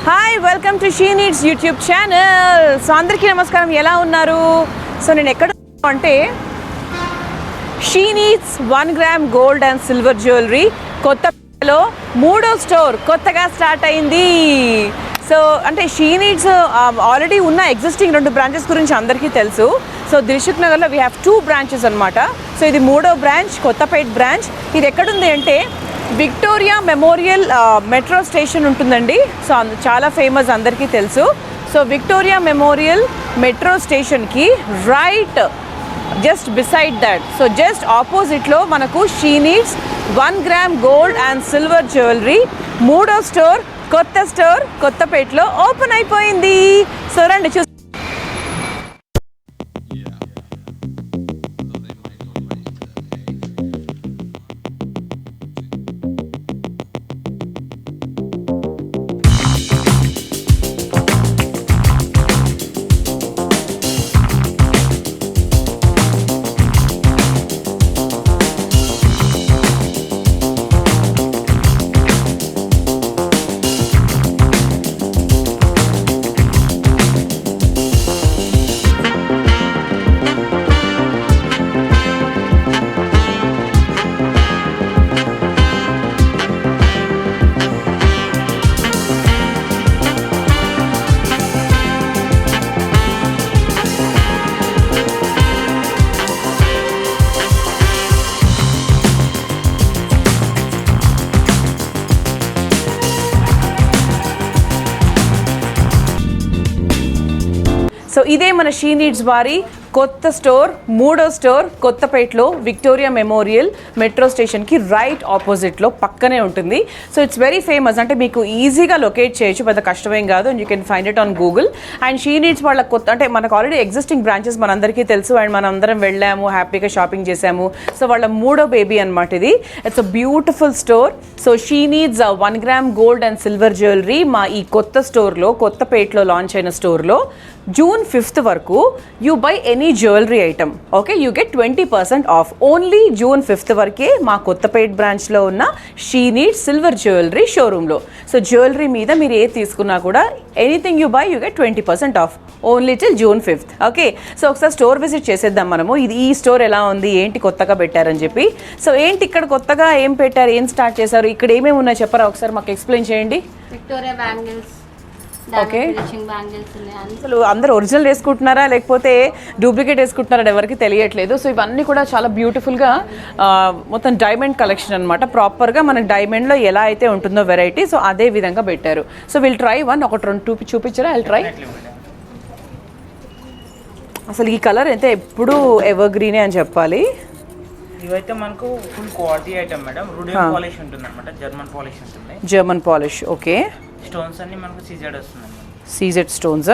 Hi welcome to she needs YouTube channel. So అందరికీ నమస్కారం, ఎలా ఉన్నారు? సో నేను ఎక్కడ అంటే she Needs 1 gram gold and silver jewellery కొత్తలో 3వ స్టోర్ కొత్తగా స్టార్ట్ అయింది. సో అంటే షీ నీడ్స్ ఆల్రెడీ ఉన్న ఎగ్జిస్టింగ్ 2 బ్రాంచెస్ గురించి అందరికీ తెలుసు. సో దిల్సుఖ్ నగర్లో వీ హ్యావ్ 2 బ్రాంచెస్ అనమాట. సో ఇది 3వ బ్రాంచ్, కొత్తపేట్ బ్రాంచ్. ఇది ఎక్కడుంది అంటే విక్టోరియా మెమోరియల్ మెట్రో స్టేషన్ ఉంటుందండి. సో చాలా ఫేమస్, అందరికీ తెలుసు. సో విక్టోరియా మెమోరియల్ మెట్రో స్టేషన్కి right just beside that, so just ఆపోజిట్లో మనకు she Needs 1 gram gold and silver jewellery 3వ స్టోర్, కొత్త స్టోర్ కొత్తపేటలో ఓపెన్ అయిపోయింది. సో రండి చూసి. సో ఇదే మన షీ నీడ్స్ వారి కొత్త స్టోర్, 3వ స్టోర్ కొత్తపేటలో విక్టోరియా మెమోరియల్ మెట్రో స్టేషన్కి రైట్ ఆపోజిట్లో పక్కనే ఉంటుంది. సో ఇట్స్ వెరీ ఫేమస్, అంటే మీకు ఈజీగా లొకేట్ చేయొచ్చు, పెద్ద కష్టమేం కాదు. And you can find it on Google. And she needs వాళ్ళ కొత్త, అంటే మనకు ఆల్రెడీ ఎగ్జిస్టింగ్ బ్రాంచెస్ మనందరికీ తెలుసు. అండ్ మనం అందరం వెళ్ళాము, హ్యాపీగా షాపింగ్ చేసాము. సో వాళ్ళ 3వ బేబీ అనమాట ఇది. It's a beautiful store. So she Needs 1 gram gold and silver jewellery మా ఈ కొత్త స్టోర్లో, కొత్తపేటలో లాంచ్ అయిన స్టోర్లో June 5th వరకు you by any jewellery item, okay, you get 20% of. Only June 5th వరకే మా కొత్తపేట్ బ్రాంచ్లో ఉన్న షీ నీడ్స్ సిల్వర్ జ్యువెలరీ షోరూంలో. సో జ్యువెలరీ మీద మీరు ఏది తీసుకున్నా కూడా anything you by you get 20% of only till June 5th. Okay, so ఒకసారి స్టోర్ విజిట్ చేసేద్దాం మనము. ఈ స్టోర్ ఎలా ఉంది, ఏంటి కొత్తగా పెట్టారని చెప్పి. సో ఏంటి ఇక్కడ కొత్తగా ఏం పెట్టారు, ఏం స్టార్ట్ చేశారు, ఇక్కడ ఏమేమి ఉన్నాయో చెప్పరా ఒకసారి మాకు ఎక్స్ప్లెయిన్ చేయండి. విక్టోరియా బ్యాంగిల్స్, ఓకే, అసలు అందరు ఒరిజినల్ వేసుకుంటున్నారా లేకపోతే డూప్లికేట్ వేసుకుంటున్నారా ఎవరికి తెలియట్లేదు. సో ఇవన్నీ కూడా చాలా బ్యూటిఫుల్గా మొత్తం డైమండ్ కలెక్షన్ అనమాట. ప్రాపర్గా మనకి డైమండ్లో ఎలా అయితే ఉంటుందో వెరైటీ, సో అదే విధంగా పెట్టారు. సో విల్ ట్రై వన్, ఒకటి 2 చూపించరా? I try. అసలు ఈ కలర్ అయితే ఎప్పుడు ఎవర్ గ్రీనే అని చెప్పాలి. ఇవైతే మనకు full quality item madam. Rhodium polish ఉంటుంది అన్నమాట, జర్మన్ పాలిష్ ఉంటుంది. German polish, okay. స్టోన్స్ అన్ని మనకు సీజెడ్ వస్తుంది. సీజెడ్ స్టోన్స్,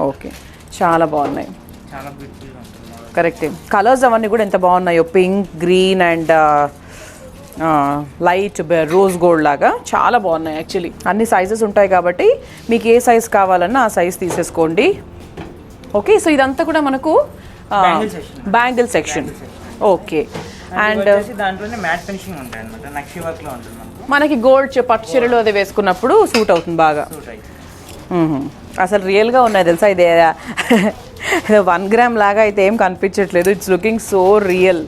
ఓకే, చాలా బాగున్నాయి, చాలా బ్యూటిఫుల్ గా ఉంటుంది. కరెక్ట్. కలర్స్ అవన్నీ కూడా ఎంత బాగున్నాయో, pink, green and light rose gold లాగా చాలా బాగున్నాయి. యాక్చువల్లీ అన్ని సైజెస్ ఉంటాయి కాబట్టి మీకు ఏ సైజ్ కావాలన్నా ఆ సైజ్ తీసేసుకోండి. ఓకే, సో ఇదంతా కూడా మనకు బ్యాంగిల్ సెక్షన్, ఓకే. అండ్ దాంట్లోనే మ్యాట్ ఫినిషింగ్ ఉంటాయి అన్నమాట, నక్షి వర్క్ లో ఉంటుంది. మనకి గోల్డ్ పట్టు చీరలు అది వేసుకున్నప్పుడు సూట్ అవుతుంది బాగా. అసలు రియల్గా ఉన్నాయి తెలుసా, ఇదే 1 గ్రామ్ లాగా అయితే ఏం కనిపించట్లేదు. ఇట్స్ లుకింగ్ సో రియల్,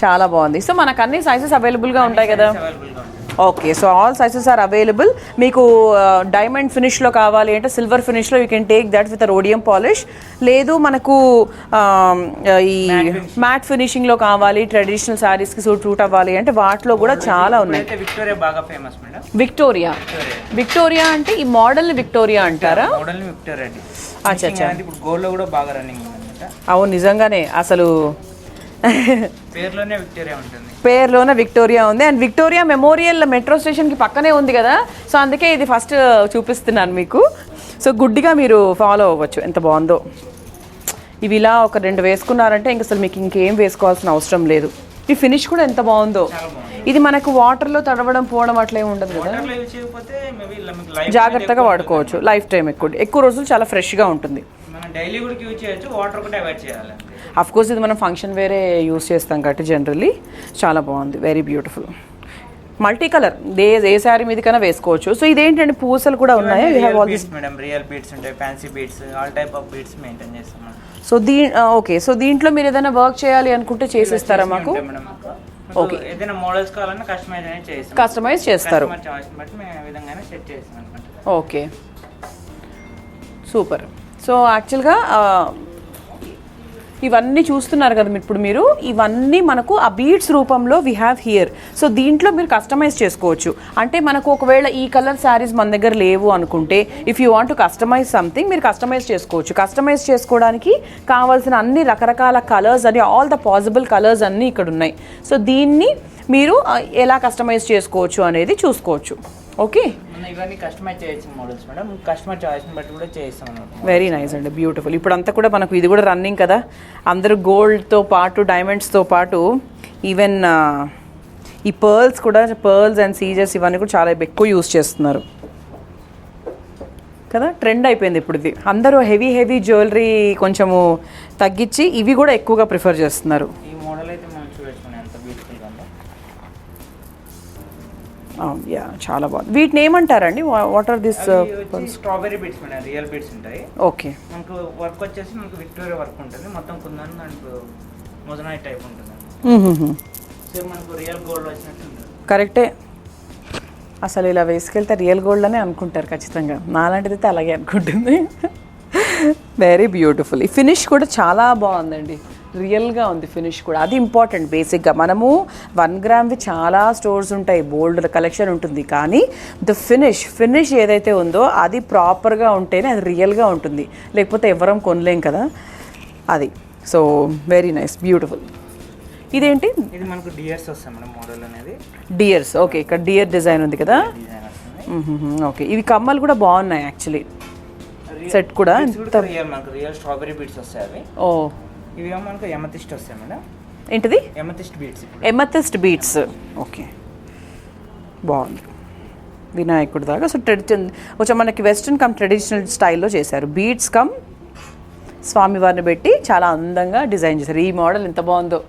చాలా బాగుంది. సో మనకు అన్ని సైజెస్ అవైలబుల్గా ఉంటాయి కదా. Okay, so all sizes are available. మీకు డైమండ్ ఫినిష్లో కావాలి అంటే సిల్వర్ ఫినిష్లో you can take that with rhodium polish. లేదు మనకు ఈ మ్యాట్ ఫినిషింగ్లో కావాలి, ట్రెడిషనల్ శారీస్కి సూట్ అవ్వాలి అంటే వాటిలో కూడా చాలా ఉన్నాయి. విక్టోరియా బాగా ఫేమస్ మేడం. విక్టోరియా అంటే ఈ మోడల్ని విక్టోరియా అంటారా? మోడల్ని విక్టోరియా అండి. అచ్చా, ఇప్పుడు గోల్డ్లో కూడా బాగా రన్నింగ్ ఉందన్నమాట. అవును, నిజంగానే అసలు పేరులోనే విక్టోరియా ఉంటుంది. పేరులోనే విక్టోరియా ఉంది. అండ్ విక్టోరియా మెమోరియల్ మెట్రో స్టేషన్కి పక్కనే ఉంది కదా, సో అందుకే ఇది ఫస్ట్ చూపిస్తున్నాను మీకు. సో గుడ్డిగా మీరు ఫాలో అవ్వచ్చు, ఎంత బాగుందో. ఇవి ఇలా ఒక 2 వేసుకున్నారంటే ఇంక అసలు మీకు ఇంకేం వేసుకోవాల్సిన అవసరం లేదు. ఈ ఫినిష్ కూడా ఎంత బాగుందో. ఇది మనకు వాటర్లో తడవడం పోవడం అట్లే ఉండదు కదా, జాగ్రత్తగా వాడుకోవచ్చు. లైఫ్ టైం ఎక్కువ రోజులు చాలా ఫ్రెష్గా ఉంటుంది. అఫ్ కోర్స్ ఇది మనం ఫంక్షన్ వేరే యూస్ చేస్తాం కాబట్టి జనరల్లీ చాలా బాగుంది, వెరీ బ్యూటిఫుల్. మల్టీ కలర్ ఏ శారీ మీదకైనా వేసుకోవచ్చు. సో ఇదేంటంటే పూసలు కూడా ఉన్నాయా? మేడం రియల్ బీడ్స్ ఉంటాయి, fancy beads, all type of beads maintain చేస్తాం. సో ఓకే, సో దీంట్లో మీరు ఏదైనా వర్క్ చేయాలి అనుకుంటే చేసిస్తారా మాకు? ఓకే, ఏదైనా మోడల్స్ కావాలన్నా కస్టమైజ్ అనేది చేస్తాం. కస్టమైజ్ చేస్తారు. చాయిస్ బట్టి మేము ఏ విధంగానే సెట్ చేస్తాం అనమాట. Okay, super. సో యాక్చువల్గా ఇవన్నీ చూస్తున్నారు కదా ఇప్పుడు మీరు, ఇవన్నీ మనకు ఆ బీడ్స్ రూపంలో వీ హ్యావ్ హియర్. సో దీంట్లో మీరు కస్టమైజ్ చేసుకోవచ్చు. అంటే మనకు ఒకవేళ ఈ కలర్ శారీస్ మన దగ్గర లేవు అనుకుంటే, if you want to customise something, మీరు కస్టమైజ్ చేసుకోవచ్చు. కస్టమైజ్ చేసుకోవడానికి కావాల్సిన అన్ని రకరకాల కలర్స్ అని, ఆల్ ద పాసిబుల్ కలర్స్ అన్నీ ఇక్కడ ఉన్నాయి. సో దీన్ని మీరు ఎలా కస్టమైజ్ చేసుకోవచ్చు అనేది చూసుకోవచ్చు. ఓకే, ఇవన్నీ కస్టమైజ్ చేయొచ్చు మోడల్స్ మేడం, కస్టమర్ చాయిస్ని బట్టి కూడా చేస్తాం అన్నమాట. వెరీ నైస్ అండి, బ్యూటిఫుల్. ఇప్పుడు అంతా కూడా మనకు ఇది కూడా రన్నింగ్ కదా, అందరూ గోల్డ్తో పాటు డైమండ్స్తో పాటు ఈవెన్ ఈ పర్ల్స్ అండ్ సీజర్స్ ఇవన్నీ కూడా చాలా ఎక్కువ యూస్ చేస్తున్నారు కదా, ట్రెండ్ అయిపోయింది ఇప్పుడు ఇది. అందరూ హెవీ జ్యువెలరీ కొంచెము తగ్గించి ఇవి కూడా ఎక్కువగా ప్రిఫర్ చేస్తున్నారు. ఈ మోడల్ అయితే మనం చూడొచ్చు ఎంత బ్యూటిఫుల్గా ఉందో. యా, చాలా బాగుంది. వీటిని ఏమంటారండి? What are this? Strawberry beads madam, real beads ఉంటాయి. ఓకే, మనకు వర్క్ వచ్చేసి మనకు విక్టోరియా వర్క్ ఉంటుంది, మొత్తం కుందన్ అండ్ మొజనాయి టైప్ ఉంటుంది. సో మనకు రియల్ గోల్డ్ వచ్చినట్టు ఉంటుంది. కరెక్టే, అసలు ఇలా వేసుకెళ్తే రియల్ గోల్డ్ అనే అనుకుంటారు ఖచ్చితంగా. నాలాంటిది అయితే అలాగే అనుకుంటుంది. Very beautiful. ఈ ఫినిష్ కూడా చాలా బాగుందండి, రియల్గా ఉంది ఫినిష్ కూడా. అది ఇంపార్టెంట్. బేసిక్గా మనము 1 గ్రామ్వి చాలా స్టోర్స్ ఉంటాయి, బోల్డ్ కలెక్షన్ ఉంటుంది, కానీ ద ఫినిష్ ఏదైతే ఉందో అది ప్రాపర్గా ఉంటేనే అది రియల్గా ఉంటుంది, లేకపోతే ఎవరం కొనలేం కదా అది. So very nice, beautiful. ఇదేంటి? ఇది మనకు డియర్స్ వస్తాయి మేడం మోడల్ అనేది. డియర్స్, ఓకే, ఇక్కడ డియర్ డిజైన్ ఉంది కదా. డిజైన్ వస్తుంది. ఓకే, ఇవి కమ్మలు కూడా బాగున్నాయి యాక్చువల్లీ, సెట్ కూడా. రియల్ స్ట్రాబెరీ బీడ్స్ వస్తాయి అవి. ఓ, ఇవి మనకు ఎమతిస్ట్ వస్తాయి మేడం. ఏంటిది? Amethyst beads. Amethyst beads, okay, బాగుంది. వినాయకుడి దాకా. సో కొంచెం మనకి వెస్ట్రన్ కమ్ ట్రెడిషనల్ స్టైల్లో చేశారు. బీడ్స్ కమ్ స్వామివారిని పెట్టి చాలా అందంగా డిజైన్ చేశారు. ఈ మోడల్ ఎంత బాగుందో,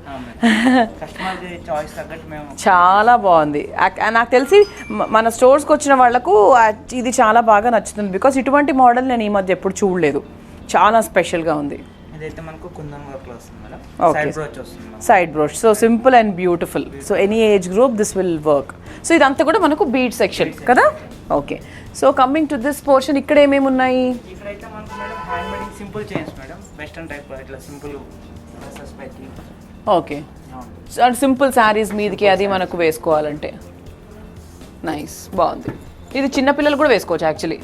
చాలా బాగుంది. నాకు తెలిసి మన స్టోర్స్కి వచ్చిన వాళ్ళకు ఇది చాలా బాగా నచ్చుతుంది, బికాస్ ఇటువంటి మోడల్ నేను ఈ మధ్య ఎప్పుడు చూడలేదు. చాలా స్పెషల్గా ఉంది. ఇదైతే మనకు కుందన్ వర్క్ లో వస్తుంది మేడం. ఓకే, సైడ్ బ్రోచ్ వస్తుంది. Side brooch. So simple and beautiful. So any age group this will work. So ఇదంతా కూడా మనకు బీడ్ సెక్షన్ కదా. Okay, so coming to this portion, ఇక్కడ ఏమేమి ఉన్నాయి? ఇక్కడైతే మనకు madam hand made in simple chains madam, western type ఇట్లా సింపుల్ డ్రెస్సెస్ పైకి. ఓకే, సింపుల్ శారీస్ మీదకి అది మనకు వేసుకోవాలంటే నైస్, బాగుంది. ఇది చిన్నపిల్లలు కూడా వేసుకోవచ్చు యాక్చువల్లీ,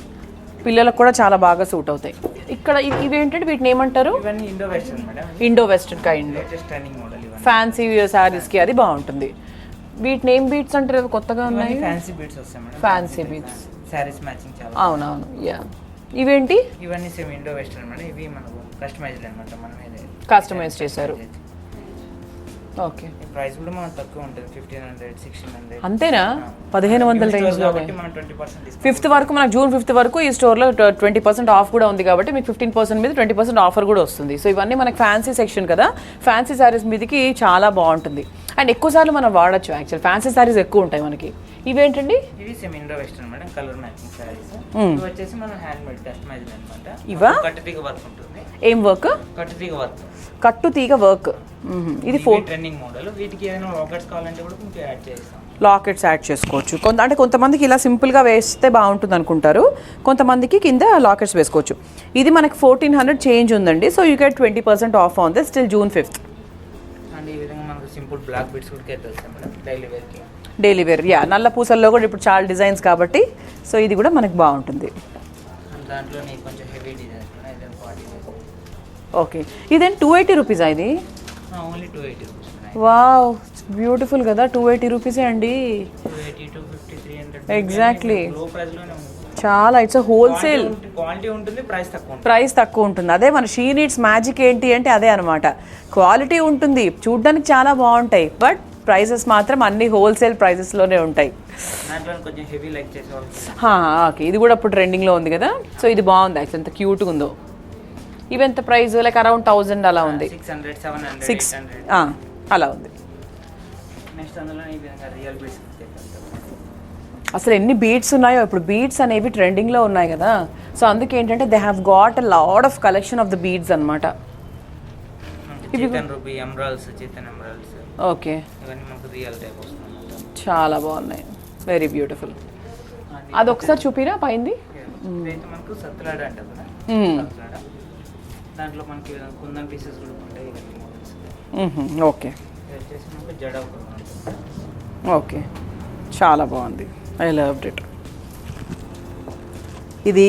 పిల్లలకు కూడా చాలా బాగా సూట్ అవుతాయి. ఇక్కడ ఇవి ఏంటంటే వీటిని ఏమంటారు? ఇవన్నీ Indo western madam. Indo western kind trending model. ఇవన్నీ ఫ్యాన్సీ శారీస్కి అది బాగుంటుంది. వీటిని ఏం బీట్స్ అంటారు? కొత్తగా ఉన్నాయి ఫ్యాన్సీ బీట్స్ వస్తాయి madam. Fancy beads, saris matching చాలా. అవునవును, యా. ఇవేంటి? ఇవన్నీ సేమ్ ఇండో వెస్టర్న్ మేడం. ఇవి మనకు కస్టమైజ్డ్ అనమాట, మనం కస్టమైజ్ చేశారు. ఓకే, ప్రైస్ కూడా మనకు తక్కువ ఉంటుంది, 1500 1600. అంతేనా? 1500 రేంజ్లో. మనం 20% డిస్కౌంట్. 5th వరకు, మనకు June 5th వరకు ఈ స్టోర్లో 20% ఆఫ్ కూడా ఉంది కాబట్టి మీకు 15% మీద 20% ఆఫర్ కూడా వస్తుంది. సో ఇవన్నీ మనకి ఫ్యాన్సీ సెక్షన్ కదా, ఫ్యాన్సీ శారీస్ మీదకి చాలా బాగుంటుంది అండ్ ఎక్కువసార్లు మనం వాడచ్చు. యాక్చువల్ ఫ్యాన్సీ శారీస్ ఎక్కువ ఉంటాయి మనకి. ఇవేంటండి? ఇవి same Indo western madam, colour matching saris. ఇవి వచ్చేసి మనం హ్యాండ్ మేడ్ కస్టమైజ్డ్ అన్నమాట. ఇవా? కట్టుతీగ వర్క్ ఉంటుంది. ఏం వర్క్? కట్టుతీగ వర్క్. కట్టుతీగ వర్క్. ఇది ట్రెండింగ్ మోడల్. వీటికి ఏదైనా లాకెట్స్ కావాలంటే కూడా మీకు యాడ్ చేస్తాం. లాకెట్స్ యాడ్ చేసుకోవచ్చు. అంటే కొంతమందికి ఇలా సింపుల్గా వేస్తే బాగుంటుంది అనుకుంటారు, కొంతమందికి కింద లాకెట్స్ వేసుకోవచ్చు. ఇది మనకి 1400 చేంజ్ ఉందండి. So you get 20% off on this till June 5th. And ఈ విధంగా మనకు సింపుల్ బ్లాక్ బీడ్స్ కూడా తెలుస్తాయి మేడం, డైలీ వేర్కి. Daily wear, yeah. నల్ల పూసల్లో కూడా ఇప్పుడు చాలా డిజైన్స్ కాబట్టి సో ఇది కూడా మనకి బాగుంటుంది. దాంట్లో కొంచెం హెవీ డిజైన్స్. ఓకే, ఇదేం 280 రూపీస్ ఇది? Only 280 rupees. వావ్, బ్యూటిఫుల్ కదా. 280 రూపీసే అండి. 280 250 300. ఎగ్జాక్ట్లీ, లో ప్రైస్ లోనే ఉంది. చాలా. It's wholesale. క్వాలిటీ ఉంటుంది, ప్రైస్ తక్కువ ఉంటుంది. అదే మన షీ నీడ్స్ మ్యాజిక్ ఏంటి అంటే అదే అనమాట. క్వాలిటీ ఉంటుంది, చూడడానికి చాలా బాగుంటాయి, బట్ ప్రైసెస్ మాత్రం అన్ని హోల్సేల్ ప్రైసెస్లోనే ఉంటాయి. ఓకే, ఇది కూడా ఇప్పుడు ట్రెండింగ్లో ఉంది కదా. సో ఇది బాగుంది యాక్చువల్, ఎంత క్యూట్గా ఉందో. ఇవి ఎంత ప్రైస్? లైక్ అరౌండ్ 1000 అలా ఉంది. 600 700 6 అలా ఉంది. నెక్స్ట్ అందులో ఈ విధంగా రియల్ బీడ్స్ అసలు ఎన్ని బీడ్స్ ఉన్నాయో. ఇప్పుడు బీడ్స్ అనేవి ట్రెండింగ్లో ఉన్నాయి కదా, సో అందుకే ఏంటంటే they have got a lot of collection of the beads అనమాట. Chicken ruby emeralds, chicken emeralds. Okay, ఇవన్నీ మనకు రియల్ టైప్ వస్తుంది. చాలా బాగున్నాయి, వెరీ బ్యూటిఫుల్. అది ఒకసారి చూపిరా పైంది. ఇదైతే మనకు సత్తులాడ అంటారు కదా, సత్తులాడ. దాంట్లో మనకి కుందన్ పీసెస్ కూడా ఉంటాయి. ఇవన్నీ మోడల్స్. ఓకే, ఇది వచ్చేసి మనకు జడ ఓకే, చాలా బాగుంది. I loved it. ఇది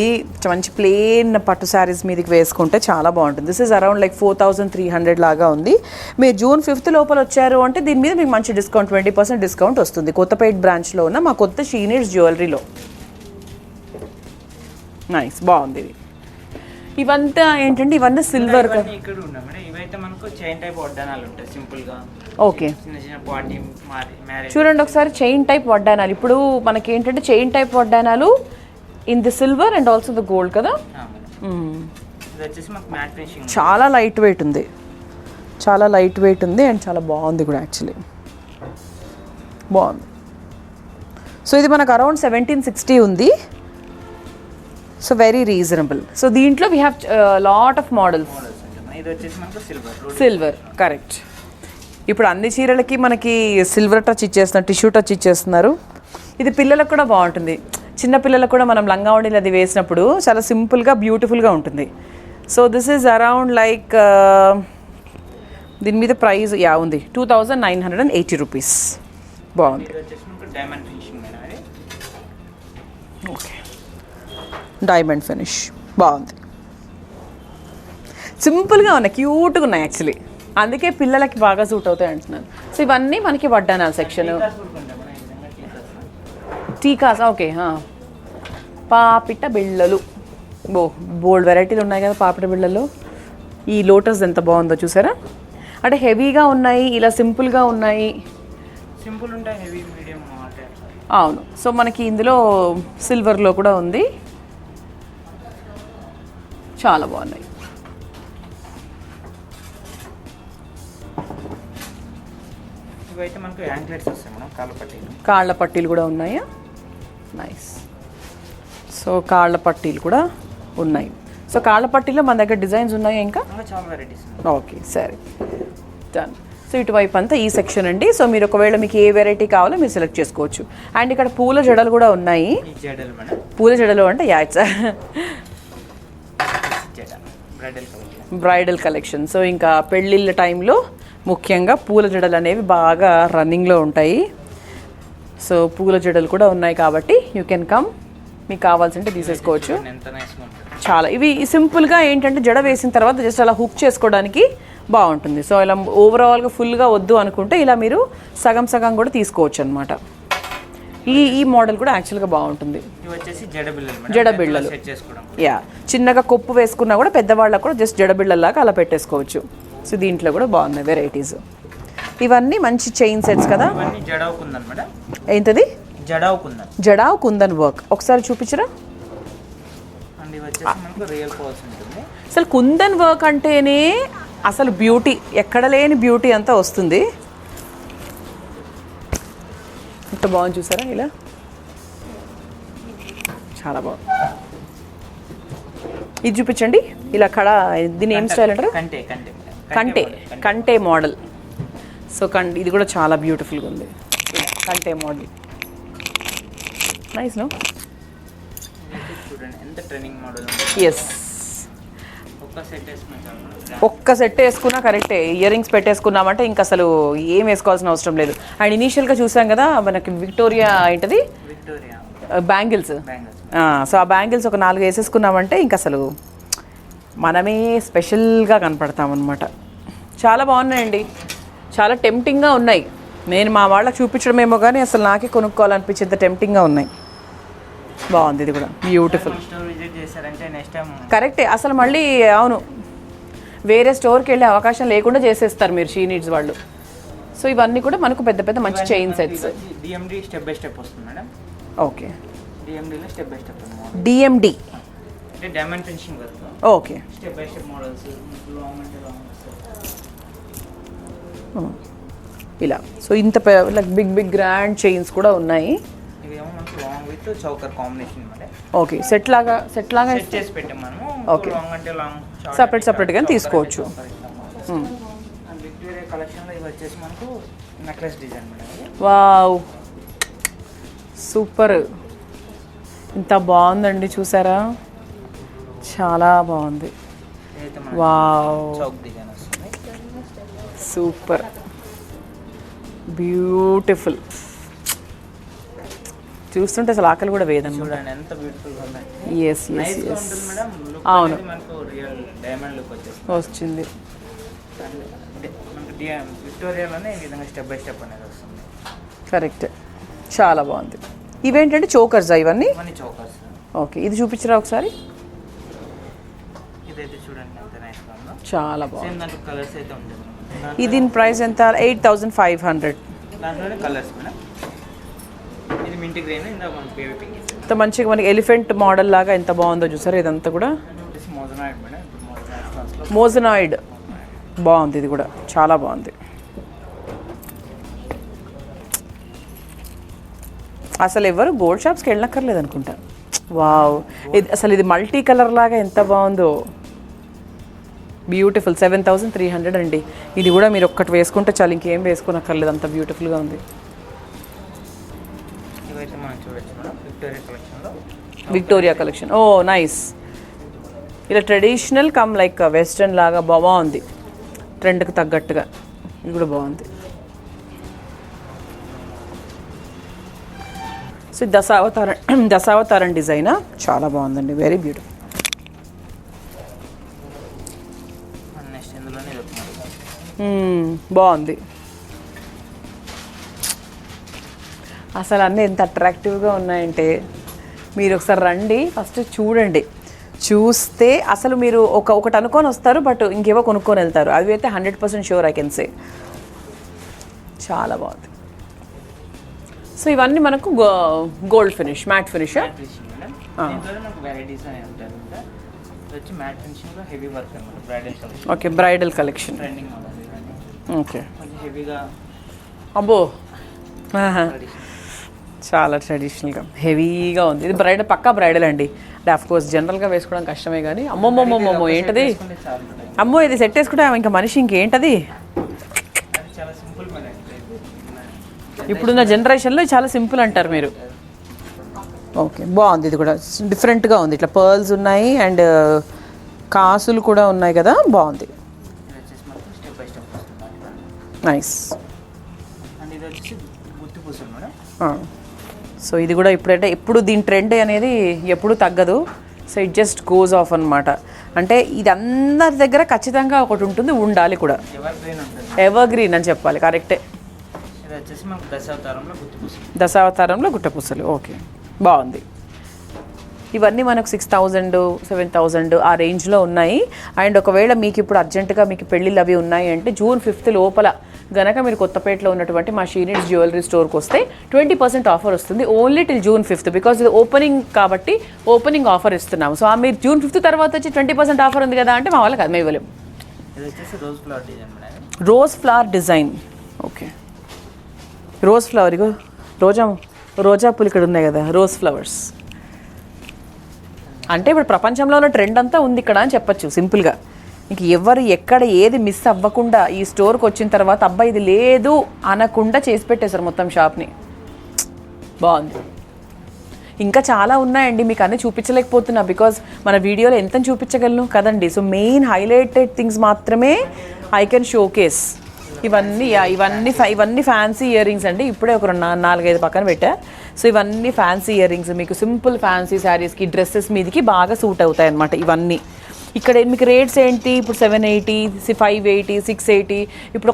మంచి ప్లెయిన్ పట్టు శారీస్ మీదకి వేసుకుంటే చాలా బాగుంటుంది. దిస్ ఈజ్ అరౌండ్ లైక్ 4300 లాగా ఉంది. మీరు June 5th లోపల వచ్చారు అంటే దీని మీద మీకు మంచి డిస్కౌంట్, 20% డిస్కౌంట్ వస్తుంది. కొత్తపేట బ్రాంచ్లో ఉన్న మా కొత్త షీ నీడ్స్ జ్యువెలరీలో. నైస్, బాగుంది ఇది. ఇవంతా ఏంటంటే ఇవన్నీ సిల్వర్. ఇక్కడ ఉన్నాయి మేడం. ఇవైతే మనకు చైన్ టైప్ వడ్డానాలు ఉంటాయి సింపుల్ గా. ఓకే, చిన్న చిన్న పార్టీ మ్యారేజ్. చూడండి ఒకసారి, చైన్ టైప్ వడ్డానాలు. ఇప్పుడు మనకి ఏంటంటే చైన్ టైప్ వడ్డానాలు in the silver and also the gold కదా. ఇది వచ్చేసి మనకు మ్యాట్ ఫినిషింగ్. చాలా లైట్ వెయిట్ ఉంది, చాలా లైట్ వెయిట్ ఉంది అండ్ చాలా బాగుంది కూడా. యాక్చువల్లీ బాగుంది. సో ఇది మనకు అరౌండ్ 1760 ఉంది. So very reasonable. సో దీంట్లో we have lot of models. ఇది వచ్చేసి మనకు సిల్వర్, కరెక్ట్. ఇప్పుడు అన్ని చీరలకి మనకి సిల్వర్ టచ్ ఇచ్చేస్తున్నారు, టిష్యూ టచ్ ఇచ్చేస్తున్నారు. ఇది పిల్లలకు కూడా బాగుంటుంది. చిన్న పిల్లలకు కూడా మనం లంగా ఓణీలు అది వేసినప్పుడు చాలా సింపుల్గా బ్యూటిఫుల్గా ఉంటుంది. So this is around like దీని మీద ప్రైస్ ఉంది 2980 రూపీస్. బాగుంది. ఓకే, డైమండ్ ఫినిష్ బాగుంది. సింపుల్గా ఉన్నాయి, క్యూట్గా ఉన్నాయి యాక్చువల్లీ. అందుకే పిల్లలకి బాగా సూట్ అవుతాయి అంటున్నాను. సో ఇవన్నీ మనకి వడ్డానాల సెక్షన్. టీకాస్, ఓకే. పాపిట బిళ్ళలు, బోల్డ్ వెరైటీలు ఉన్నాయి కదా పాపిట బిళ్ళలు. ఈ లోటస్ ఎంత బాగుందో చూసారా. అంటే హెవీగా ఉన్నాయి, ఇలా సింపుల్గా ఉన్నాయి. సింపుల్ ఉంటాయి, హెవీ మీడియం. అవును. సో మనకి ఇందులో సిల్వర్లో కూడా ఉంది. చాలా బాగున్నాయి. ఇవైతే మనకు యాంక్లెట్స్ వస్తాయి మేడం, కాళ్ళ పట్టీలు. కాళ్ళ పట్టీలు కూడా ఉన్నాయా? నైస్. సో కాళ్ళ పట్టీలు కూడా ఉన్నాయి. సో కాళ్ళ పట్టీలో మన దగ్గర డిజైన్స్ ఉన్నాయా ఇంకా? చాలా వెరైటీస్. ఓకే, సరే, డన్. సో ఇటువైపు అంతా ఈ సెక్షన్ అండి. సో మీరు ఒకవేళ మీకు ఏ వెరైటీ కావాలో మీరు సెలెక్ట్ చేసుకోవచ్చు. అండ్ ఇక్కడ పూల జడలు కూడా ఉన్నాయి. పూల జడలు అంటే బ్రైడల్ కలెక్షన్. సో ఇంకా పెళ్ళిళ్ళ టైంలో ముఖ్యంగా పూల జడలు అనేవి బాగా రన్నింగ్లో ఉంటాయి. సో పూల జడలు కూడా ఉన్నాయి కాబట్టి యూ కెన్ కమ్, మీకు కావాల్సింటే తీసేసుకోవచ్చు. చాలా ఇవి సింపుల్గా ఏంటంటే జడ వేసిన తర్వాత జస్ట్ అలా హుక్ చేసుకోవడానికి బాగుంటుంది. సో ఇలా ఓవరాల్గా ఫుల్గా వద్దు అనుకుంటే ఇలా మీరు సగం సగం కూడా తీసుకోవచ్చు అనమాట. ఈ మోడల్ కూడా యాక్చువల్గా బాగుంటుంది. జడబిళ్ళలు, యా, చిన్నగా కొప్పు వేసుకున్నా కూడా పెద్దవాళ్ళకు కూడా జస్ట్ జడబిళ్ళలాగా అలా పెట్టేసుకోవచ్చు. సో దీంట్లో కూడా బాగున్నాయి వెరైటీస్. ఇవన్నీ మంచి చైన్ సెట్స్ కదా. ఏంటది? జడావ్ కుందన్ వర్క్. ఒకసారి చూపించరా. అసలు కుందన్ వర్క్ అంటేనే అసలు బ్యూటీ, ఎక్కడ లేని బ్యూటీ అంతా వస్తుంది. ఇంత బాగుంది చూసారా, ఇలా చాలా బాగుంది. ఇది చూపించండి. ఇలా కడ, దీన్ని ఏం స్టైల్ అంటారు? కంటే మోడల్. సో ఇది కూడా చాలా బ్యూటిఫుల్గా ఉంది. కంటే మోడల్, నైస్. నో, ఎస్, ఒక్క సెట్ వేసుకున్నా కరెక్టే. ఇయర్ రింగ్స్ పెట్టేసుకున్నామంటే ఇంకా అసలు ఏం వేసుకోవాల్సిన అవసరం లేదు. అండ్ ఇనీషియల్గా చూసాం కదా మనకి విక్టోరియా ఏంటది బ్యాంగిల్స్. సో ఆ బ్యాంగిల్స్ ఒక 4 వేసేసుకున్నామంటే ఇంక అసలు మనమే స్పెషల్గా కనపడతామన్నమాట. చాలా బాగున్నాయండి, చాలా టెంప్టింగ్గా ఉన్నాయి. నేను మా వాళ్ళకి చూపించడమేమో కానీ అసలు నాకే కొనుక్కోవాలనిపించేంత టెంప్టింగ్గా ఉన్నాయి. బాగుంది ఇది కూడా, బ్యూటిఫుల్. కరెక్టే, అసలు మళ్ళీ అవును వేరే స్టోర్కి వెళ్ళే అవకాశం లేకుండా చేసేస్తారు మీరు షీ నీడ్స్ వాళ్ళు. సో ఇవన్నీ కూడా మనకు పెద్ద పెద్ద మంచి చైన్ సెట్స్. ఓకే, డిఎండి అంటే diamond finishing work. Okay, step by step models long అంటే లాంగ్ ఇలా. సో ఇంత బిగ్ గ్రాండ్ చైన్స్ కూడా ఉన్నాయి. ఇవేమో మనకు లాంగ్ విత్ చౌకర్ కాంబినేషన్ అనమాట. ఓకే, సెట్ లాగా సెట్ చేసి పెట్టాం మనము. ఓకే, లాంగ్ అంటే లాంగ్, సపరేట్గా తీసుకోవచ్చు. అండ్ విక్టోరియా కలెక్షన్లో ఇవి వచ్చేసి మనకు necklace design madam. Wow, super, ఇంత బాగుందండి, చూసారా, చాలా బాగుంది. వావ్, చౌక్ డిజైన్ వస్తుంది. Super, beautiful. చూస్తుంటే అసలు ఆకలి కూడా వేదన్నమాట. చూడండి ఎంత బ్యూటిఫుల్ గా ఉంది. Yes yes yes, madam. అవును, మనకు రియల్ డైమండ్ లుక్ వచ్చింది. మనకు విక్టోరియాలోనే ఈ విధంగా స్టెప్ బై స్టెప్ అనేది వస్తుంది. కరెక్ట్, చాలా బాగుంది. ఇవేంటంటే చోకర్స్ ఇవన్నీ? ఇవన్నీ చోకర్స్. ఓకే, ఇది చూపించరా ఒకసారి. ఇదైతే చూడండి ఎంత నైస్ గా ఉందో. చాలా బాగుంది. సేమ్ దాంట్లో కలర్స్ అయితే ఉంటుంది. ఇది దీని ప్రైస్ ఎంత? 8500. దాంట్లోనే కలర్స్ మేడం. ఇది మింట్ గ్రీన్, ఇందాక మనం బేబీ పింక్. ఇంత మంచిగా మనకి ఎలిఫెంట్ మోడల్ లాగా ఎంత బాగుందో చూసారా, ఇదంతా కూడా మోజనాయిడ్ మేడం. మోజనాయిడ్ బాగుంది, ఇది కూడా చాలా బాగుంది. అసలు ఎవరు గోల్డ్ షాప్స్కి వెళ్ళనక్కర్లేదు అనుకుంటా. వావ్, ఇది అసలు ఇది మల్టీ కలర్ లాగా ఎంత బాగుందో, బ్యూటిఫుల్. 7300 అండి. ఇది కూడా మీరు ఒక్కటి వేసుకుంటే చాలు, ఇంకేం వేసుకోనక్కర్లేదు, అంత బ్యూటిఫుల్గా ఉంది. ఇవైతే మనం చూడొచ్చు మేడం విక్టోరియా కలెక్షన్లో. విక్టోరియా కలెక్షన్, ఓ నైస్. ఇలా ట్రెడిషనల్ కమ్ లైక్ వెస్ట్రన్ లాగా బాగుంది, ట్రెండ్కి తగ్గట్టుగా. ఇది కూడా బాగుంది. సో దశావతారం డిజైన్ చాలా బాగుందండి, వెరీ బ్యూటిఫుల్. నెక్స్ట్ ఇందులోనే బాగుంది. అసలు అన్నీ ఎంత అట్రాక్టివ్గా ఉన్నాయంటే, మీరు ఒకసారి రండి, ఫస్ట్ చూడండి. చూస్తే అసలు మీరు ఒకటి అనుకొని వస్తారు, బట్ ఇంకేవో కొనుక్కొని వెళ్తారు. అవి అయితే 100% షూర్, ఐ కెన్ సే. చాలా బాగుంది. సో ఇవన్నీ మనకు gold finish, matte finish. Okay, bridal collection. Okay, అబ్బో, చాలా ట్రెడిషనల్గా హెవీగా ఉంది. ఇది పక్కా బ్రైడల్ అండి. అంటే అఫ్కోర్స్ జనరల్గా వేసుకోవడం కష్టమే, కానీ అమ్మమ్మమ్మమ్మో ఏంటది, అమ్మో ఇది సెట్ వేసుకుంటే ఇంకా మనిషి ఇంకేంటది. ఇప్పుడున్న జనరేషన్లో చాలా సింపుల్ అంటారు మీరు. ఓకే, బాగుంది. ఇది కూడా డిఫరెంట్గా ఉంది, ఇట్లా పర్ల్స్ ఉన్నాయి అండ్ కాసులు కూడా ఉన్నాయి కదా, బాగుంది. నైస్. సో ఇది కూడా ఇప్పుడంటే ఎప్పుడు దీని ట్రెండ్ అనేది ఎప్పుడు తగ్గదు. So it just goes off అనమాట. అంటే ఇది అందరి దగ్గర ఖచ్చితంగా ఒకటి ఉంటుంది, ఉండాలి కూడా. ఎవర్ గ్రీన్ అని చెప్పాలి, కరెక్టే. దశావతారంలో గుట్టపూసలు. ఓకే, బాగుంది. ఇవన్నీ మనకు 6000, 7000 ఆ రేంజ్లో ఉన్నాయి. అండ్ ఒకవేళ మీకు ఇప్పుడు అర్జెంటుగా మీకు పెళ్ళిళ్ళు అవి ఉన్నాయి అంటే June 5th లోపల గనక మీరు కొత్తపేటలో ఉన్నటువంటి మా షీ నీడ్స్ జ్యువెలరీ స్టోర్కి వస్తే 20% ఆఫర్ వస్తుంది. Only till June 5th, because ఇది ఓపెనింగ్ కాబట్టి ఓపెనింగ్ ఆఫర్ ఇస్తున్నాము. సో మీరు June 5th తర్వాత వచ్చి 20% ఆఫర్ ఉంది కదా అంటే మా వాళ్ళకి అది మేము ఇవ్వలేము. Rose flower design. Okay, rose flower, ఇగో రోజా పూలు ఇక్కడ ఉన్నాయి కదా, రోజ్ ఫ్లవర్స్. అంటే ఇప్పుడు ప్రపంచంలో ఉన్న ట్రెండ్ అంతా ఉంది ఇక్కడ అని చెప్పచ్చు సింపుల్గా. ఇంక ఎవరు ఎక్కడ ఏది మిస్ అవ్వకుండా ఈ స్టోర్కి వచ్చిన తర్వాత అబ్బాయి ఇది లేదు అనకుండా చేసి పెట్టేశారు మొత్తం షాప్ని. బాగుంది. ఇంకా చాలా ఉన్నాయండి, మీకు అన్నీ చూపించలేకపోతున్నా బికాజ్ మన వీడియోలో ఎంత చూపించగలను కదండి. సో మెయిన్ హైలైటెడ్ థింగ్స్ మాత్రమే ఐ కెన్ షోకేస్. ఇవన్నీ ఫ్యాన్సీ ఇయర్ రింగ్స్ అండి. ఇప్పుడే ఒక 4-5 పక్కన పెట్టా. సో ఇవన్నీ ఫ్యాన్సీ ఇయర్ రింగ్స్, మీకు సింపుల్ ఫ్యాన్సీ శారీస్కి, డ్రెస్సెస్ మీదకి బాగా సూట్ అవుతాయి అన్నమాట ఇవన్నీ. ఇక్కడ మీకు రేట్స్ ఏంటి, ఇప్పుడు 780, 580, 680. ఇప్పుడు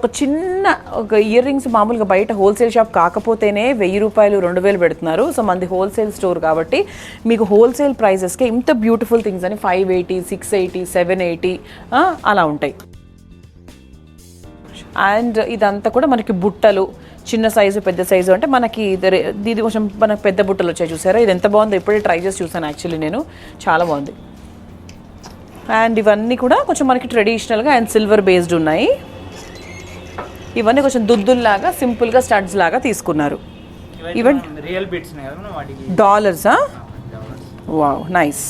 ఒక ఇయర్ రింగ్స్ మామూలుగా బయట హోల్సేల్ షాప్ కాకపోతేనే 1000 రూపాయలు 2000 పెడుతున్నారు. సో మంది హోల్సేల్ స్టోర్ కాబట్టి మీకు హోల్సేల్ ప్రైజెస్కే ఇంత బ్యూటిఫుల్ థింగ్స్ అని 580, 680, 780 అలా ఉంటాయి. అండ్ ఇదంతా కూడా మనకి బుట్టలు, చిన్న సైజు పెద్ద సైజు, అంటే మనకి ఇది కొంచెం మనకు పెద్ద బుట్టలు వచ్చాయి చూసారా. ఇది ఎంత బాగుందో, ఇప్పుడే ట్రై చేసి చూసాను యాక్చువల్లీ నేను, చాలా బాగుంది. అండ్ ఇవన్నీ కూడా కొంచెం మనకి ట్రెడిషనల్గా అండ్ సిల్వర్ బేస్డ్ ఉన్నాయి. ఇవన్నీ కొంచెం దుద్దుల్లాగా సింపుల్గా స్టడ్స్ లాగా తీసుకున్నారు. ఈవెన్ రియల్ బీట్స్ కదా మనం వాటికి డాలర్సా? Wow, nice.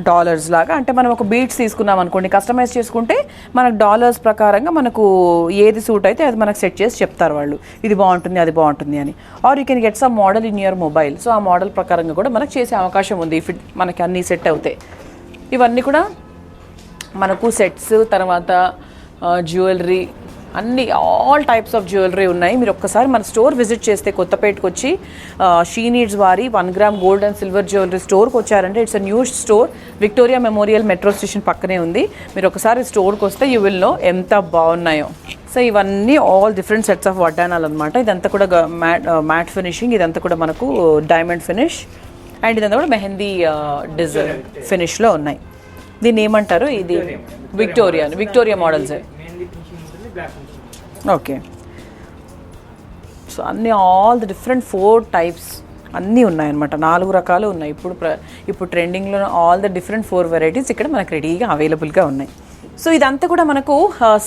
డాలర్స్ లాగా అంటే మనం ఒక బీట్స్ తీసుకున్నాం అనుకోండి, కస్టమైజ్ చేసుకుంటే మనకు డాలర్స్ ప్రకారంగా మనకు ఏది సూట్ అయితే అది మనకు సెట్ చేసి చెప్తారు వాళ్ళు, ఇది బాగుంటుంది అది బాగుంటుంది అని. Or you can get some model in your mobile. So ఆ మోడల్ ప్రకారంగా కూడా మనకు చేసే అవకాశం ఉంది ఇఫ్ మనకి అన్నీ సెట్ అవుతాయి. ఇవన్నీ కూడా మనకు సెట్స్, తర్వాత జ్యువెలరీ, అన్ని ఆల్ టైప్స్ ఆఫ్ జ్యువెలరీ ఉన్నాయి. మీరు ఒక్కసారి మన స్టోర్ విజిట్ చేస్తే కొత్తపేటకు వచ్చి షీ నీడ్స్ వారి 1 gram gold and silver jewellery స్టోర్కి వచ్చారంటే it's a new store, Victoria Memorial metro station పక్కనే ఉంది. మీరు ఒకసారి స్టోర్కి వస్తే యూ విల్ నో ఎంత బాగున్నాయో. సో ఇవన్నీ ఆల్ డిఫరెంట్ సెట్స్ ఆఫ్ వడ్డానాలు అనమాట. ఇదంతా కూడా మ్యాట్ ఫినిషింగ్, ఇదంతా కూడా మనకు డైమండ్ ఫినిష్, అండ్ ఇదంతా కూడా మెహందీ డిజైన్ ఫినిష్లో ఉన్నాయి. దీన్ని ఏమంటారు? ఇది విక్టోరియా మోడల్స్. ఓకే, సో అన్నీ ఆల్ ది డిఫరెంట్ 4 టైప్స్ అన్నీ ఉన్నాయన్నమాట. 4 రకాలు ఉన్నాయి. ఇప్పుడు ట్రెండింగ్లో ఆల్ ద డిఫరెంట్ 4 వెరైటీస్ ఇక్కడ మనకు రెడీగా అవైలబుల్గా ఉన్నాయి. సో ఇదంతా కూడా మనకు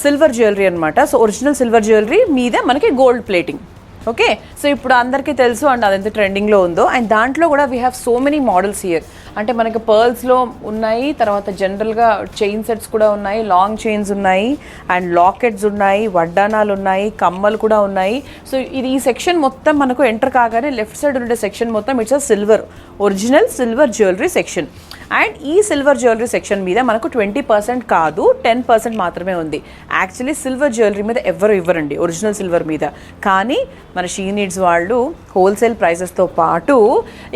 సిల్వర్ జ్యువెలరీ అనమాట. సో ఒరిజినల్ సిల్వర్ జ్యువెలరీ మీద మనకి గోల్డ్ ప్లేటింగ్. ఓకే, సో ఇప్పుడు అందరికీ తెలుసు అండ్ అదెంత ట్రెండింగ్లో ఉందో. అండ్ దాంట్లో కూడా we have so many models here. అంటే మనకి పర్ల్స్లో ఉన్నాయి, తర్వాత జనరల్గా చైన్ సెట్స్ కూడా ఉన్నాయి, లాంగ్ చైన్స్ ఉన్నాయి, అండ్ లాకెట్స్ ఉన్నాయి, వడ్డానాలు ఉన్నాయి, కమ్మలు కూడా ఉన్నాయి. సో ఇది ఈ సెక్షన్ మొత్తం మనకు ఎంటర్ కాగానే లెఫ్ట్ సైడ్ ఉండే సెక్షన్ మొత్తం it's silver, original silver jewellery section. And ఈ సిల్వర్ జ్యువెలరీ సెక్షన్ మీద మనకు 20% కాదు 10% మాత్రమే ఉంది. యాక్చువల్లీ సిల్వర్ జ్యువెలరీ మీద ఎవరు ఇవ్వరండి, ఒరిజినల్ సిల్వర్ మీద. కానీ మన షీ నీడ్స్ వాళ్ళు హోల్సేల్ ప్రైసెస్తో పాటు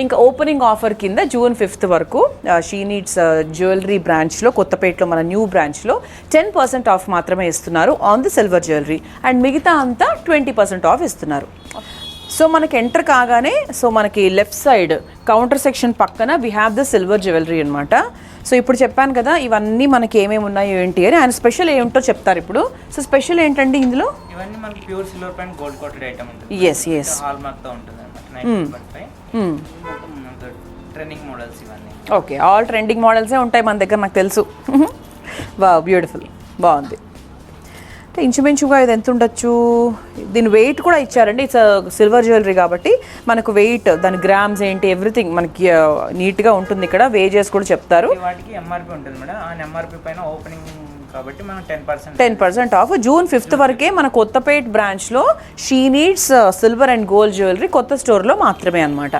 ఇంకా ఓపెనింగ్ ఆఫర్ కింద June 5th వరకు షీ నీడ్స్ జ్యువెలరీ బ్రాంచ్లో, కొత్తపేటలో మన న్యూ బ్రాంచ్లో 10% ఆఫ్ మాత్రమే ఇస్తున్నారు on the silver jewellery, and మిగతా అంతా 20% ఆఫ్ ఇస్తున్నారు. సో మనకి ఎంటర్ కాగానే సో మనకి లెఫ్ట్ సైడ్ కౌంటర్ సెక్షన్ పక్కన we have the silver jewellery అనమాట. సో ఇప్పుడు చెప్పాను కదా ఇవన్నీ మనకి ఏమేమి ఉన్నాయో ఏంటి అని, ఆయన స్పెషల్ ఏమిటో చెప్తారు ఇప్పుడు. సో స్పెషల్ ఏంటండి ఇందులో? ఇవన్నీ మనకి ప్యూర్ సిల్వర్ పైన గోల్డ్ కోటెడ్ ఐటమ్ ఉంటుంది. ఎస్ హాల్ మార్క్ తో ఉంటుంది అన్నమాట. 9.5 ట్రెండింగ్ మోడల్స్ ఇవన్నీ. ఓకే, ఆల్ ట్రెండింగ్ మోడల్సే ఉంటాయి మన దగ్గర, నాకు తెలుసు. వావ్, బ్యూటిఫుల్, బాగుంది. అంటే ఇంచుమించుగా ఇది ఎంత ఉండొచ్చు? దీని వెయిట్ కూడా ఇచ్చారండి. ఇట్స్ సిల్వర్ జ్యువెలరీ కాబట్టి మనకు వెయిట్, దాని గ్రామ్స్ ఏంటి ఎవ్రీథింగ్ మనకి నీట్గా ఉంటుంది. ఇక్కడ వేజెస్ కూడా చెప్తారు. వాటికి ఎంఆర్పి ఉంటుంది మేడం. ఆ ఎంఆర్పి పైన ఓపెనింగ్ కాబట్టి మనం 10% ఆఫ్. June 5th వరకే మన కొత్తపేట్ బ్రాంచ్లో she needs silver and gold jewellery కొత్త స్టోర్లో మాత్రమే అనమాట.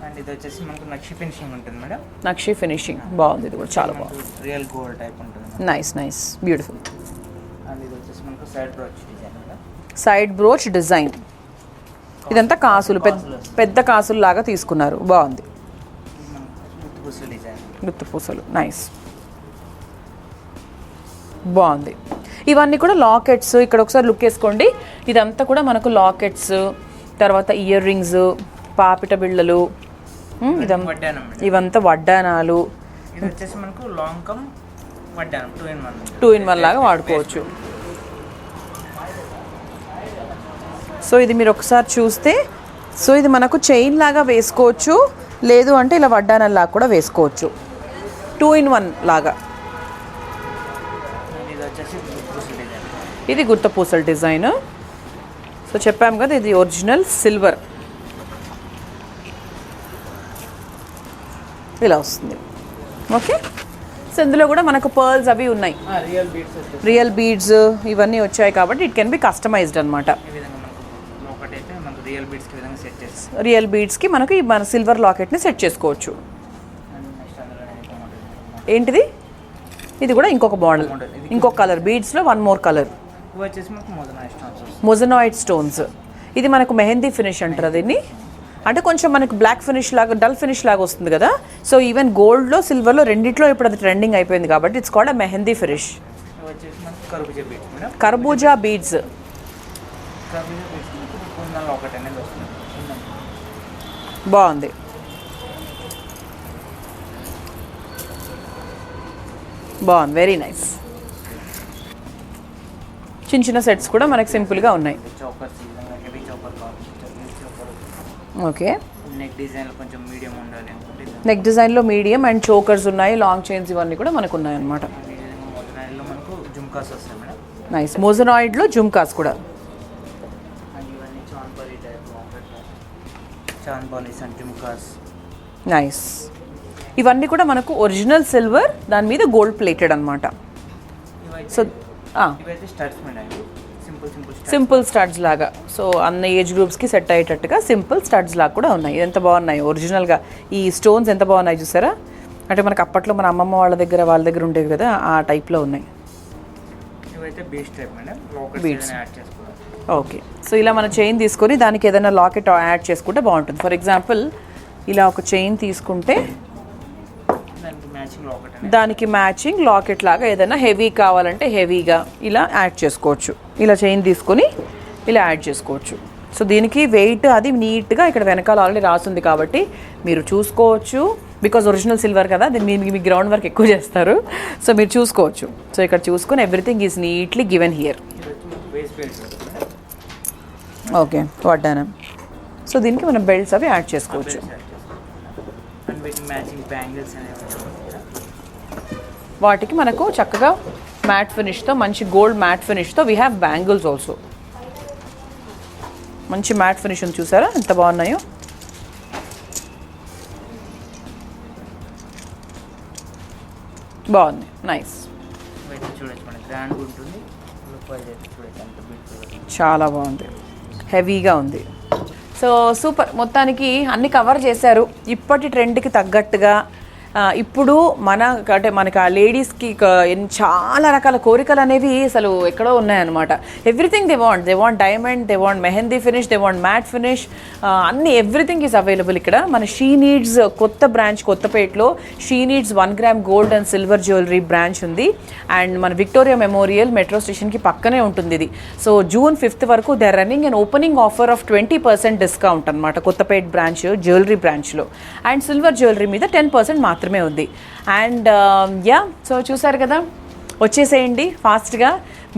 అండ్ ఇది వచ్చేసి మనకు నక్షి ఫినిషింగ్ ఉంటుంది మేడం. నక్షి ఫినిషింగ్ బాగుంది, ఇది కూడా చాలా బాగుంది. రియల్ గోల్డ్ టైప్ ఉంటుంది. Nice, beautiful. అండ్ ఇది వచ్చేసి మనకు side brooch design madam. Side brooch design. ఇదంతా కాసులు, పెద్ద కాసులు లాగా తీసుకున్నారు, బాగుంది. గుత్తు పూసలు, నైస్, బాగుంది. ఇవన్నీ కూడా లాకెట్స్. ఇక్కడ ఒకసారి లుక్ వేసుకోండి. ఇదంతా కూడా మనకు లాకెట్స్, తర్వాత ఇయర్ రింగ్స్, పాపిట బిళ్ళలు, ఇవంతా వడ్డానాలు. ఇది వచ్చేసి మనకు లాంగ్ కమ్ వడ్డానం 2 in 1 లాగా వాడుకోవచ్చు. సో ఇది మీరు ఒకసారి చూస్తే, సో ఇది మనకు చైన్ లాగా వేసుకోవచ్చు, లేదు అంటే ఇలా వడ్డానల్లాగా కూడా వేసుకోవచ్చు, 2 in 1 లాగా. ఇది గుత్త పూసల డిజైన్. సో చెప్పాము కదా ఇది ఒరిజినల్ సిల్వర్, ఇలా వస్తుంది. ఓకే, సో ఇందులో కూడా మనకు పర్ల్స్ అవి ఉన్నాయి, రియల్ బీడ్స్ ఇవన్నీ వచ్చాయి కాబట్టి ఇట్ కెన్ బి కస్టమైజ్డ్ అనమాట. రియల్ బీడ్స్కి మనకు ఈ మన సిల్వర్ లాకెట్ని సెట్ చేసుకోవచ్చు. ఏంటిది? ఇది కూడా ఇంకొక మోడల్, ఇంకొక కలర్, బీడ్స్లో 1 more కలర్, మొజనాయిడ్ స్టోన్స్. ఇది మనకు మెహందీ ఫినిష్ అంటారు దీన్ని. అంటే కొంచెం మనకు బ్లాక్ ఫినిష్ లాగా, డల్ ఫినిష్ లాగా వస్తుంది కదా. సో ఈవెన్ గోల్డ్లో సిల్వర్లో రెండిట్లో ఇప్పుడు అది ట్రెండింగ్ అయిపోయింది కాబట్టి it's called a mehndi finish. కర్బూజా బీడ్స్. బాగుంది, బాగుంది, వెరీ నైస్. చిన్న చిన్న సెట్స్ కూడా మనకు సింపుల్గా ఉన్నాయి. ఓకే, నెక్ డిజైన్లో మీడియం అండ్ చోకర్స్ ఉన్నాయి, లాంగ్ చైన్స్ ఇవన్నీ కూడా మనకు ఉన్నాయి అన్నమాట. నైస్, మోజనాయిడ్లో జుమ్కాస్ కూడా. చాన్ బాలీస్ అండ్ జుమ్కాస్. నైస్. ఇవన్నీ కూడా మనకు ఒరిజినల్ సిల్వర్, దాని మీద గోల్డ్ ప్లేటెడ్ అనమాట. సో ఇవైతే స్టడ్స్ మేడం, సింపుల్ స్టడ్స్ లాగా. సో అన్ని ఏజ్ గ్రూప్స్కి సెట్ అయ్యేటట్టుగా సింపుల్ స్టడ్స్ లాగా కూడా ఉన్నాయి. ఎంత బాగున్నాయి ఒరిజినల్గా. ఈ స్టోన్స్ ఎంత బాగున్నాయి చూసారా, అంటే మనకు అప్పట్లో మన అమ్మమ్మ వాళ్ళ దగ్గర ఉండేవి కదా, ఆ టైప్లో ఉన్నాయి. ఇవైతే beads type madam, beads. Add చేసుకోవాలి. ఓకే. సో ఇలా మన చైన్ తీసుకొని దానికి ఏదైనా లాకెట్ యాడ్ చేసుకుంటే బాగుంటుంది. ఫర్ ఎగ్జాంపుల్ ఇలా ఒక చైన్ తీసుకుంటే దానికి మ్యాచింగ్ లాకెట్ లాగా ఏదైనా హెవీ కావాలంటే హెవీగా ఇలా యాడ్ చేసుకోవచ్చు. ఇలా చైన్ తీసుకొని ఇలా యాడ్ చేసుకోవచ్చు. సో దీనికి వెయిట్ అది నీట్గా ఇక్కడ వెనకాల ఆల్రెడీ రాస్తుంది కాబట్టి మీరు చూసుకోవచ్చు. బికాజ్ ఒరిజినల్ సిల్వర్ కదా, దీన్ని మీ గ్రౌండ్ వర్క్ ఎక్కువ చేస్తారు. సో మీరు చూసుకోవచ్చు. సో ఇక్కడ చూసుకొని everything is neatly given here. Okay, వడ్డానం. సో దీనికి మనం బెల్ట్స్ అవి యాడ్ చేసుకోవచ్చు. వాటికి మనకు చక్కగా మ్యాట్ ఫినిష్తో, మంచి గోల్డ్ మ్యాట్ ఫినిష్తో వీ హ్యావ్ బ్యాంగిల్స్ ఆల్సో. మంచి మ్యాట్ ఫినిష్ ఉంది చూసారా ఎంత బాగున్నాయో. బాగుంది, నైస్. చాలా బాగుంది, హెవీగా ఉంది. So super. మొత్తానికి అన్ని కవర్ చేశారు ఇప్పటి ట్రెండ్కి తగ్గట్టుగా. ఇప్పుడు అంటే మనకి ఆ లేడీస్కి చాలా రకాల కోరికలు అనేవి అసలు ఎక్కడో ఉన్నాయన్నమాట. Everything they want diamond, they want mehndi finish, they want matte finish, అన్ని ఎవ్రీథింగ్ ఈజ్ అవైలబుల్ ఇక్కడ. మన షీ నీడ్స్ కొత్త బ్రాంచ్ కొత్తపేటలో She Needs 1 gram gold and silver jewellery branch ఉంది. అండ్ మన విక్టోరియా మెమోరియల్ మెట్రో స్టేషన్కి పక్కనే ఉంటుంది ఇది. సో June 5th వరకు they are running and opening offer of 20% discount అనమాట కొత్తపేట బ్రాంచ్ జ్యువెలరీ బ్రాంచ్లో. అండ్ సిల్వర్ జ్యువెలరీ మీద 10% మాత్రమే ఉంది. అండ్ సో చూసారు కదా, వచ్చేసేయండి ఫాస్ట్గా.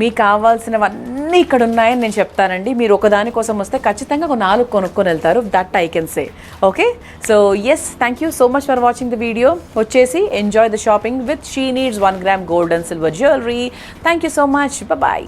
మీకు కావాల్సినవన్నీ ఇక్కడ ఉన్నాయని నేను చెప్తానండి. మీరు ఒకదాని కోసం వస్తే ఖచ్చితంగా ఒక 4 కొనుక్కొని వెళ్తారు. That I can say. Okay, so yes, thank you so much for watching the video. వచ్చేసి enjoy the shopping with She Needs 1 gram gold and silver jewellery. Thank you so much. Bye.